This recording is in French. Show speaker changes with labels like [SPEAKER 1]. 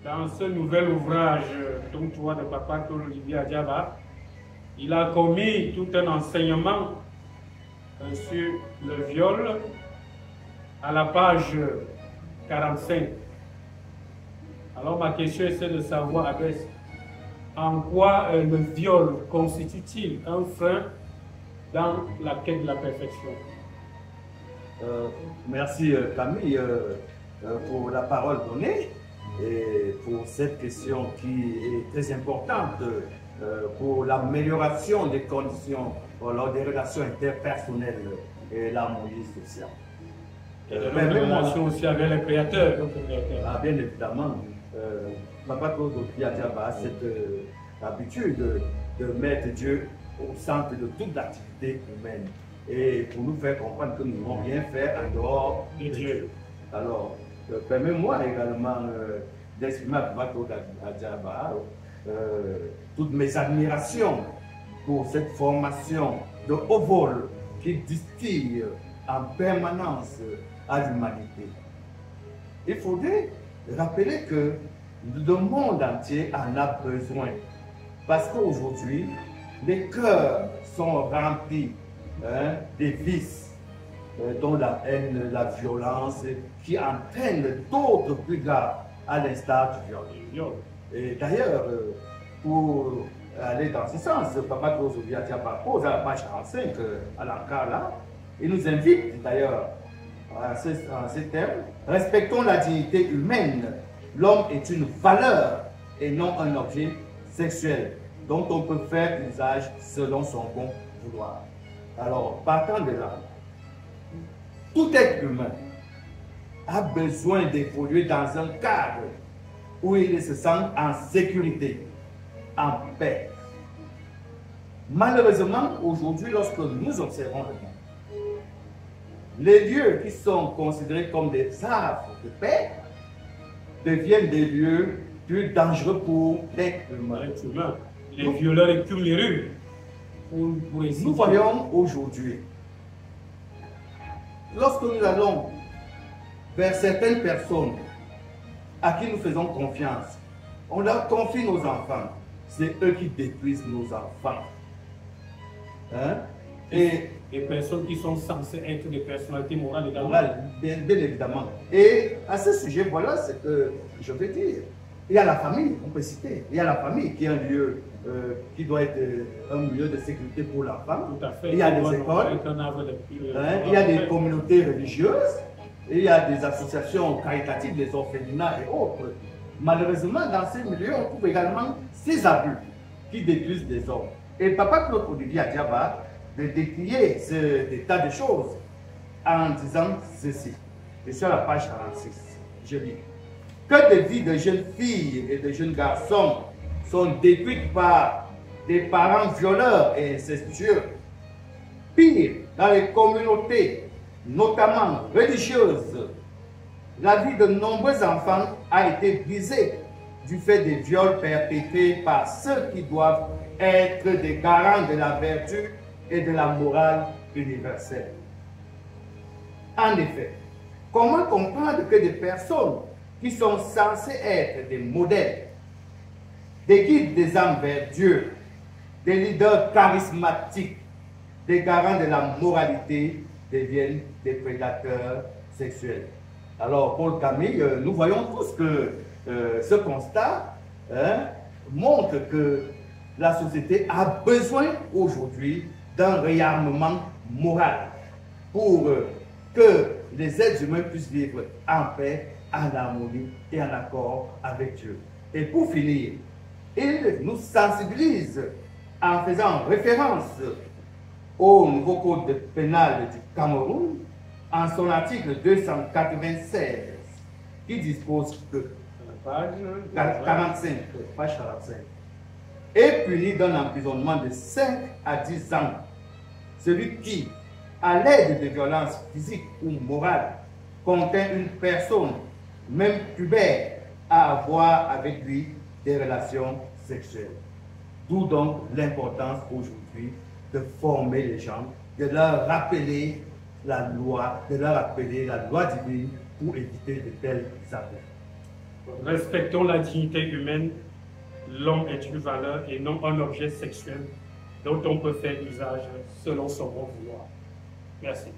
[SPEAKER 1] Dans ce nouvel ouvrage, donc tu vois, de Papa Paul Olivier Adjaba, il a commis tout un enseignement sur le viol à la page 45. Alors ma question est de savoir, Abbès, en quoi le viol constitue-t-il un frein dans la quête de la perfection?
[SPEAKER 2] Merci Camille pour la parole donnée et pour cette question qui est très importante pour l'amélioration des conditions lors des relations interpersonnelles et l'harmonie sociale.
[SPEAKER 1] Et de la relation aussi avec les créateurs.
[SPEAKER 2] Ah, bien évidemment, Papa Claude Diaba a cette habitude de mettre Dieu au centre de toute l'activité humaine et pour nous faire comprendre que nous n'avons rien fait en dehors de Dieu. Alors, permets-moi également d'exprimer à Papa Claude Diaba toutes mes admirations pour cette formation de haut vol qui distille en permanence à l'humanité. Il faudrait rappeler que le monde entier en a besoin parce qu'aujourd'hui, les cœurs sont remplis des vices, dont la haine, la violence, qui entraînent d'autres plus graves, à l'instar du viol. Et d'ailleurs, pour aller dans ce sens, Papa Claude Diaba pose à la page 45 à l'encart là, il nous invite d'ailleurs en ces termes: respectons la dignité humaine. L'homme est une valeur et non un objet sexuel dont on peut faire usage selon son bon vouloir. Alors, partant de là, tout être humain a besoin d'évoluer dans un cadre où il se sent en sécurité, en paix. Malheureusement, aujourd'hui, lorsque nous observons le monde, les lieux qui sont considérés comme des havres de paix deviennent des lieux plus dangereux pour l'être humain.
[SPEAKER 1] Les violeurs écument les rues.
[SPEAKER 2] Nous voyons aujourd'hui, lorsque nous allons vers certaines personnes à qui nous faisons confiance, on leur confie nos enfants. C'est eux qui détruisent nos enfants.
[SPEAKER 1] Et les personnes qui sont censées être des personnalités morales également.
[SPEAKER 2] Bien évidemment. Et à ce sujet, voilà ce que je veux dire. Il y a la famille, on peut citer. Il y a la famille qui est un lieu qui doit être un lieu de sécurité pour l'enfant.
[SPEAKER 1] Tout à fait.
[SPEAKER 2] Il y a des écoles, il y a des communautés religieuses, il y a des associations caritatives, des orphelinats et autres. Malheureusement, dans ces milieux, on trouve également ces abus qui détruisent des hommes. Et Papa Claude Olivier Adjaba de décrier cet état de choses en disant ceci. Et sur la page 46, je lis: que de vies de jeunes filles et de jeunes garçons sont détruites par des parents violeurs et incestueux. Pire, dans les communautés, notamment religieuses, la vie de nombreux enfants a été brisée du fait des viols perpétrés par ceux qui doivent être des garants de la vertu et de la morale universelle. En effet, comment comprendre que des personnes qui sont censées être des modèles, des guides des âmes vers Dieu, des leaders charismatiques, des garants de la moralité, deviennent des prédateurs sexuels? Alors, Paul Camille, nous voyons tous que ce constat montre que la société a besoin aujourd'hui d'un réarmement moral pour que les êtres humains puissent vivre en paix, en harmonie et en accord avec Dieu. Et pour finir, il nous sensibilise en faisant référence au nouveau code pénal du Cameroun en son article 296 qui dispose que page 45, est puni d'un emprisonnement de 5 à 10 ans celui qui, à l'aide de violences physiques ou morales, contraint une personne, même pubère, à avoir avec lui des relations sexuelles. D'où donc l'importance aujourd'hui de former les gens, de leur rappeler la loi, de leur rappeler la loi divine pour éviter de tels abus.
[SPEAKER 1] Respectons la dignité humaine. L'homme est une valeur et non un objet sexuel dont on peut faire usage selon son bon vouloir. Merci.